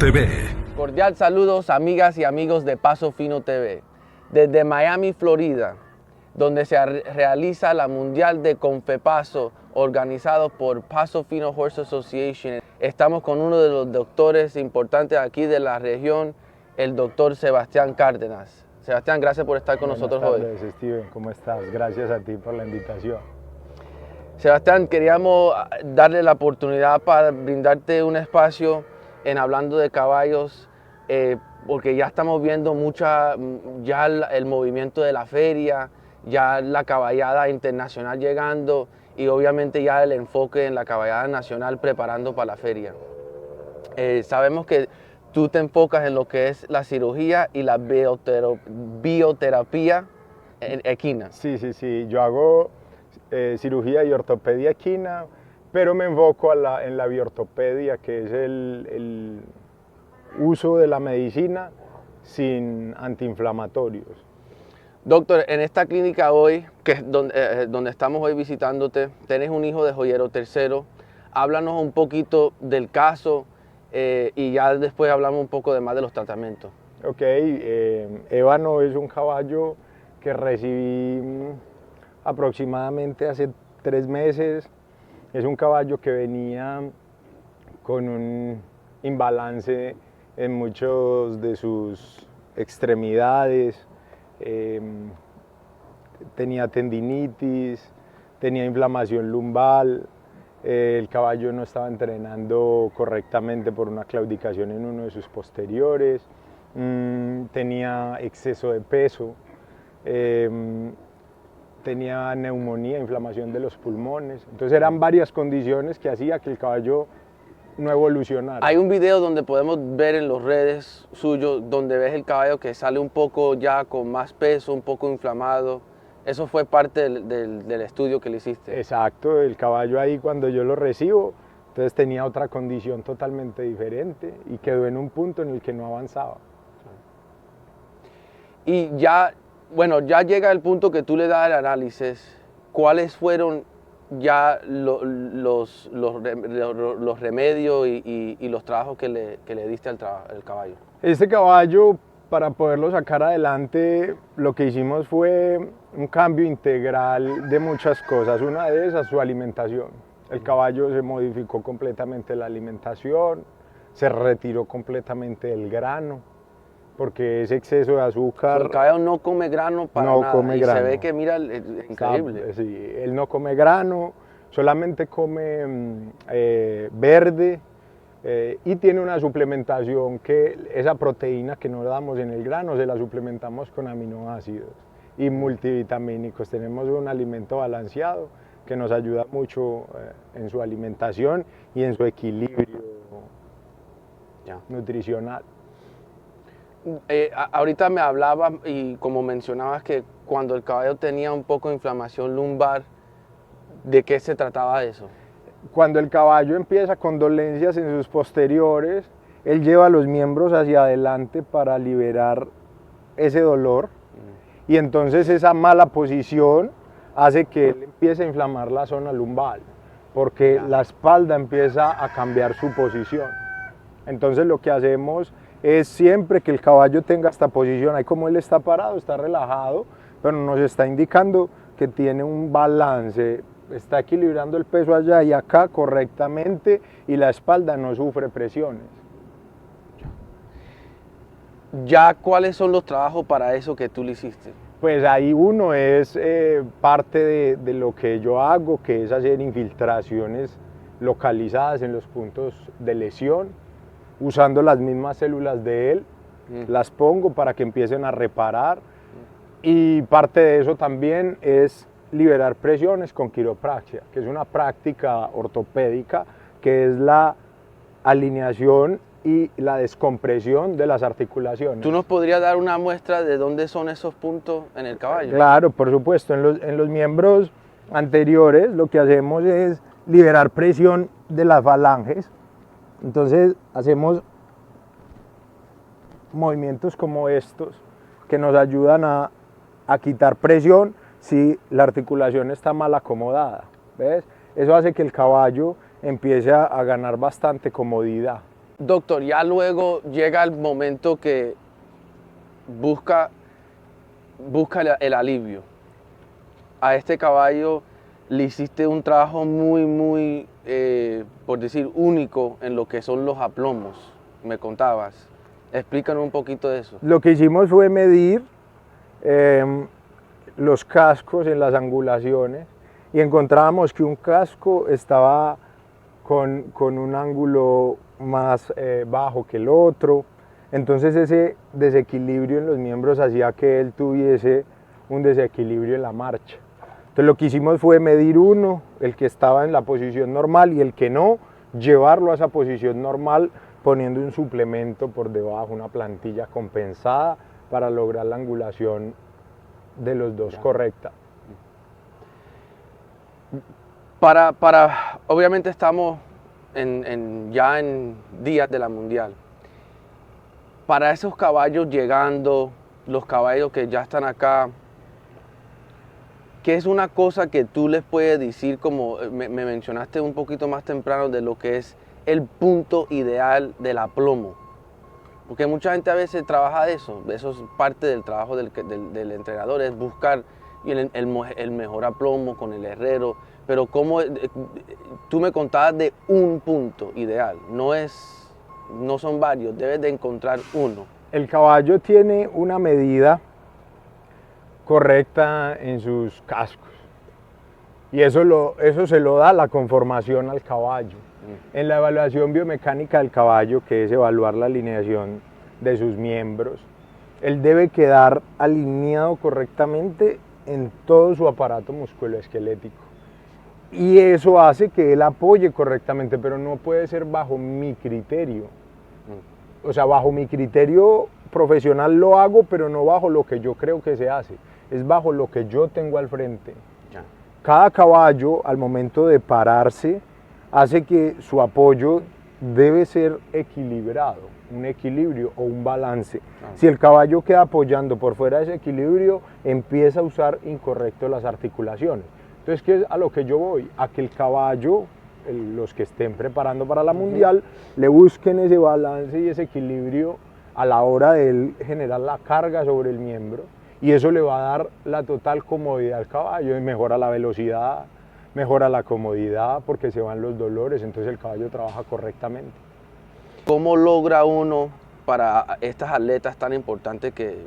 TV. Cordial saludos, amigas y amigos de Paso Fino TV. Desde Miami, Florida, donde se realiza la Mundial de Confepaso, organizado por Paso Fino Horse Association. Estamos con uno de los doctores importantes aquí de la región, el doctor Sebastián Cárdenas. Sebastián, gracias por estar con nosotros hoy. Buenas tardes, Steven, ¿cómo estás? Gracias a ti por la invitación. Sebastián, queríamos darle la oportunidad para brindarte un espacio en hablando de caballos, porque ya estamos viendo ya el movimiento de la feria, ya la caballada internacional llegando y obviamente ya el enfoque en la caballada nacional preparando para la feria. Sabemos que tú te enfocas en lo que es la cirugía y la bioterapia equina. Sí, yo hago cirugía y ortopedia equina, pero me enfoco en la biortopedia, que es el uso de la medicina sin antiinflamatorios. Doctor, en esta clínica hoy, que es donde estamos hoy visitándote, tenés un hijo de joyero tercero. Háblanos un poquito del caso y ya después hablamos un poco más de los tratamientos. Ok, Ébano es un caballo que recibí aproximadamente hace 3 meses. Es un caballo que venía con un imbalance en muchos de sus extremidades, tenía tendinitis, tenía inflamación lumbar, el caballo no estaba entrenando correctamente por una claudicación en uno de sus posteriores, tenía exceso de peso, tenía neumonía, inflamación de los pulmones. Entonces eran varias condiciones que hacía que el caballo no evolucionara. Hay un video donde podemos ver en las redes suyos donde ves el caballo que sale un poco ya con más peso, un poco inflamado. Eso fue parte del estudio que le hiciste. Exacto, el caballo ahí cuando yo lo recibo, entonces tenía otra condición totalmente diferente y quedó en un punto en el que no avanzaba. Y ya, bueno, ya llega el punto que tú le das el análisis. ¿Cuáles fueron ya los remedios y los trabajos que le diste al caballo? Este caballo, para poderlo sacar adelante, lo que hicimos fue un cambio integral de muchas cosas. Una de esas, su alimentación. El caballo se modificó completamente la alimentación, se retiró completamente del grano, porque ese exceso de azúcar... El caballo no come grano para nada. Come grano. Se ve que, mira, es increíble. Sí, él no come grano, solamente come verde y tiene una suplementación que esa proteína que no damos en el grano se la suplementamos con aminoácidos y multivitamínicos. Tenemos un alimento balanceado que nos ayuda mucho en su alimentación y en su equilibrio nutricional. Ahorita me hablabas y como mencionabas que cuando el caballo tenía un poco de inflamación lumbar, ¿de qué se trataba eso? Cuando el caballo empieza con dolencias en sus posteriores, él lleva los miembros hacia adelante para liberar ese dolor y entonces esa mala posición hace que él empiece a inflamar la zona lumbar porque la espalda empieza a cambiar su posición. Entonces lo que hacemos es siempre que el caballo tenga esta posición, ahí como él está parado, está relajado, pero nos está indicando que tiene un balance, está equilibrando el peso allá y acá correctamente y la espalda no sufre presiones. ¿Ya cuáles son los trabajos para eso que tú le hiciste? Pues ahí uno es parte de lo que yo hago, que es hacer infiltraciones localizadas en los puntos de lesión, usando las mismas células de él, las pongo para que empiecen a reparar y parte de eso también es liberar presiones con quiropraxia, que es una práctica ortopédica que es la alineación y la descompresión de las articulaciones. ¿Tú nos podrías dar una muestra de dónde son esos puntos en el caballo? Claro, por supuesto, en los miembros anteriores lo que hacemos es liberar presión de las falanges. Entonces hacemos movimientos como estos que nos ayudan a quitar presión si la articulación está mal acomodada. ¿Ves? Eso hace que el caballo empiece a ganar bastante comodidad. Doctor, ya luego llega el momento que busca el alivio. A este caballo le hiciste un trabajo muy, por decir, único en lo que son los aplomos, me contabas. Explícanos un poquito de eso. Lo que hicimos fue medir los cascos en las angulaciones y encontrábamos que un casco estaba con un ángulo más bajo que el otro. Entonces ese desequilibrio en los miembros hacía que él tuviese un desequilibrio en la marcha. Entonces lo que hicimos fue medir uno, el que estaba en la posición normal, y el que no, llevarlo a esa posición normal poniendo un suplemento por debajo, una plantilla compensada para lograr la angulación de los dos correcta. Obviamente estamos ya en días de la Mundial. Para esos caballos llegando, los caballos que ya están acá, ¿qué es una cosa que tú les puedes decir, como me mencionaste un poquito más temprano, de lo que es el punto ideal del aplomo? Porque mucha gente a veces trabaja de eso es parte del trabajo del entrenador, es buscar el mejor aplomo con el herrero, pero tú me contabas de un punto ideal, no son varios, debes de encontrar uno. El caballo tiene una medida correcta en sus cascos y eso se lo da la conformación al caballo. En la evaluación biomecánica del caballo, que es evaluar la alineación de sus miembros, él debe quedar alineado correctamente en todo su aparato musculoesquelético. Y eso hace que él apoye correctamente, pero no puede ser bajo mi criterio. O sea, bajo mi criterio profesional lo hago, pero no bajo lo que yo creo que se hace. Es bajo lo que yo tengo al frente. Cada caballo, al momento de pararse, hace que su apoyo debe ser equilibrado, un equilibrio o un balance. Si el caballo queda apoyando por fuera de ese equilibrio, empieza a usar incorrecto las articulaciones. Entonces, ¿qué es a lo que yo voy? A que el caballo, los que estén preparando para la Mundial, le busquen ese balance y ese equilibrio a la hora de él generar la carga sobre el miembro, y eso le va a dar la total comodidad al caballo, y mejora la velocidad, mejora la comodidad porque se van los dolores, entonces el caballo trabaja correctamente. ¿Cómo logra uno, para estas atletas tan importantes que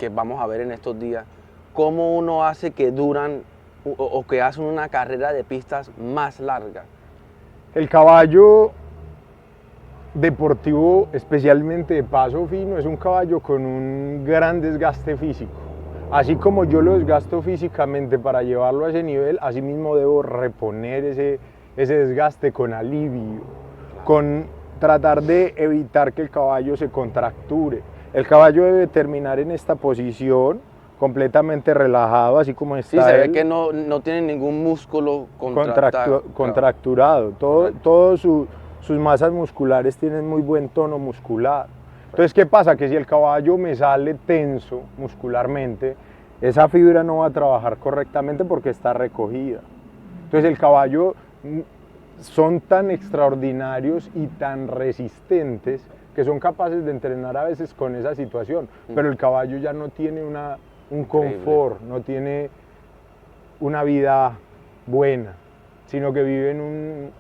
vamos a ver en estos días, cómo uno hace que duran o que hacen una carrera de pistas más larga? El caballo deportivo, especialmente de paso fino, es un caballo con un gran desgaste físico. Así como yo lo desgasto físicamente para llevarlo a ese nivel, así mismo debo reponer ese desgaste con alivio, con tratar de evitar que el caballo se contracture. El caballo debe terminar en esta posición completamente relajado, así como está. Sí, se ve que no tiene ningún músculo contracturado. Todas sus masas musculares tienen muy buen tono muscular. Entonces, ¿qué pasa? Que si el caballo me sale tenso muscularmente, esa fibra no va a trabajar correctamente porque está recogida. Entonces, el caballo son tan extraordinarios y tan resistentes que son capaces de entrenar a veces con esa situación, pero el caballo ya no tiene un confort, no tiene una vida buena, sino que vive en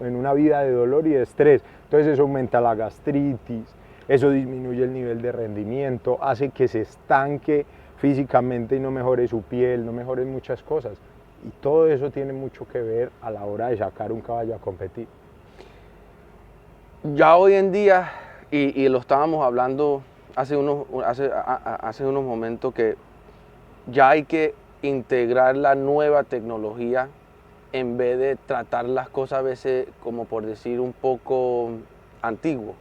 una vida de dolor y de estrés. Entonces eso aumenta la gastritis, eso disminuye el nivel de rendimiento, hace que se estanque físicamente y no mejore su piel, no mejore muchas cosas. Y todo eso tiene mucho que ver a la hora de sacar un caballo a competir. Ya hoy en día, y lo estábamos hablando hace unos momentos, que ya hay que integrar la nueva tecnología en vez de tratar las cosas a veces, como por decir, un poco antiguo.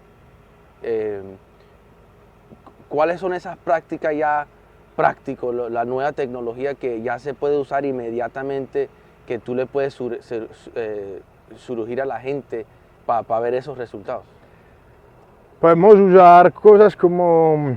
¿Cuáles son esas prácticas ya prácticos, la nueva tecnología que ya se puede usar inmediatamente, que tú le puedes surgir a la gente para ver esos resultados? Podemos usar cosas como,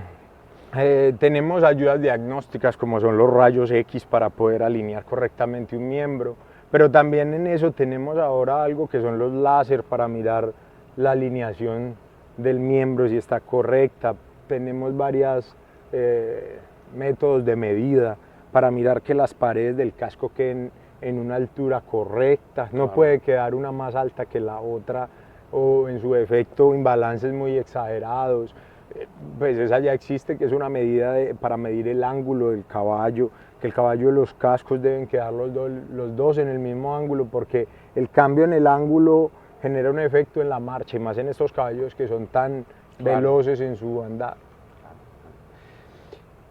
tenemos ayudas diagnósticas como son los rayos X para poder alinear correctamente un miembro, pero también en eso tenemos ahora algo que son los láser para mirar la alineación del miembro, si está correcta. Tenemos varios métodos de medida para mirar que las paredes del casco queden en una altura correcta. No puede quedar una más alta que la otra o en su defecto imbalances muy exagerados. Pues esa ya existe, que es una medida para medir el ángulo del caballo, que el caballo y los cascos deben quedar los dos en el mismo ángulo, porque el cambio en el ángulo genera un efecto en la marcha, y más en estos caballos que son tan veloces en su andar.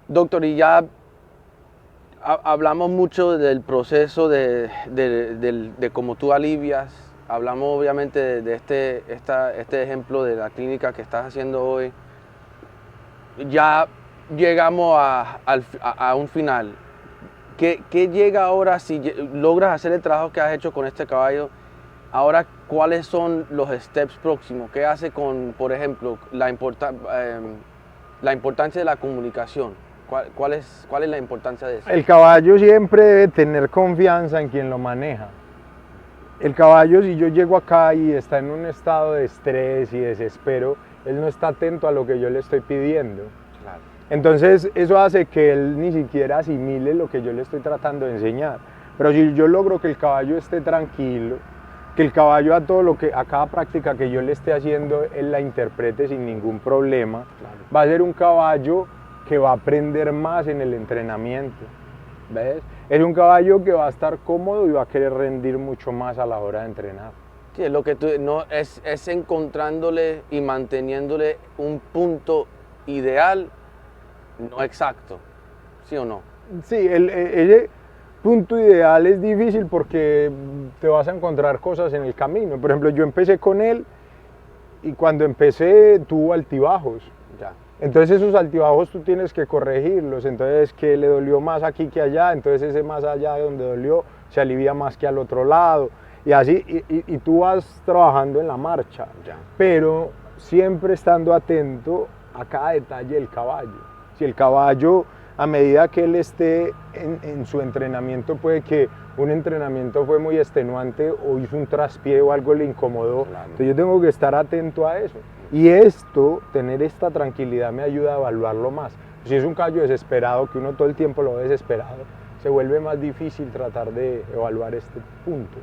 Doctor, y ya hablamos mucho del proceso de cómo tú alivias, hablamos obviamente de este ejemplo de la clínica que estás haciendo hoy. Ya llegamos a un final. ¿Qué llega ahora si logras hacer el trabajo que has hecho con este caballo? Ahora, ¿cuáles son los steps próximos? ¿Qué hace con, por ejemplo, la importancia de la comunicación? ¿Cuál es la importancia de eso? El caballo siempre debe tener confianza en quien lo maneja. El caballo, si yo llego acá y está en un estado de estrés y desespero, él no está atento a lo que yo le estoy pidiendo. Claro. Entonces eso hace que él ni siquiera asimile lo que yo le estoy tratando de enseñar. Pero si yo logro que el caballo esté tranquilo, que el caballo a cada práctica que yo le esté haciendo, él la interprete sin ningún problema, claro, va a ser un caballo que va a aprender más en el entrenamiento. ¿Ves? Es un caballo que va a estar cómodo y va a querer rendir mucho más a la hora de entrenar. Sí, es lo que es encontrándole y manteniéndole un punto ideal, no exacto, ¿sí o no? Sí, ese punto ideal es difícil porque te vas a encontrar cosas en el camino. Por ejemplo, yo empecé con él y cuando empecé tuvo altibajos. Ya. Entonces esos altibajos tú tienes que corregirlos, entonces que le dolió más aquí que allá, entonces ese más allá de donde dolió se alivia más que al otro lado, y así, y tú vas trabajando en la marcha, ya, pero siempre estando atento a cada detalle del caballo. Si el caballo, a medida que él esté en su entrenamiento, puede que un entrenamiento fue muy extenuante o hizo un traspié o algo le incomodó, claro, entonces yo tengo que estar atento a eso. Y tener esta tranquilidad me ayuda a evaluarlo más. Si es un caballo desesperado, que uno todo el tiempo lo ve desesperado, se vuelve más difícil tratar de evaluar este punto.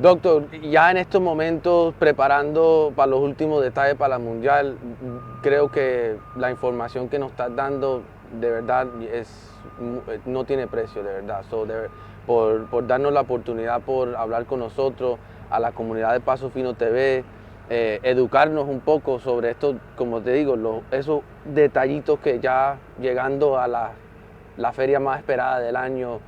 Doctor, ya en estos momentos, preparando para los últimos detalles para la Mundial, creo que la información que nos estás dando de verdad no tiene precio, de verdad. Por darnos la oportunidad, por hablar con nosotros, a la comunidad de Paso Fino TV, educarnos un poco sobre esto, como te digo, esos detallitos que ya llegando a la feria más esperada del año,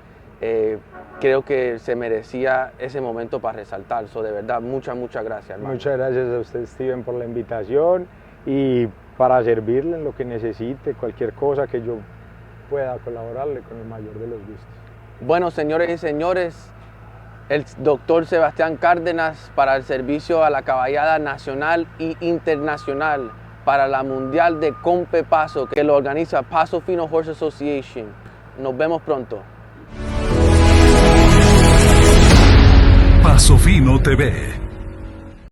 creo que se merecía ese momento para resaltar. De verdad, muchas gracias, hermano. Muchas gracias a usted, Steven, por la invitación y para servirle en lo que necesite, cualquier cosa que yo pueda colaborarle con el mayor de los gustos. Bueno, señores y señores, el doctor Sebastián Cárdenas para el servicio a la caballada nacional e internacional para la Mundial de Compe Paso, que lo organiza Paso Fino Horse Association. Nos vemos pronto. Paso Fino TV.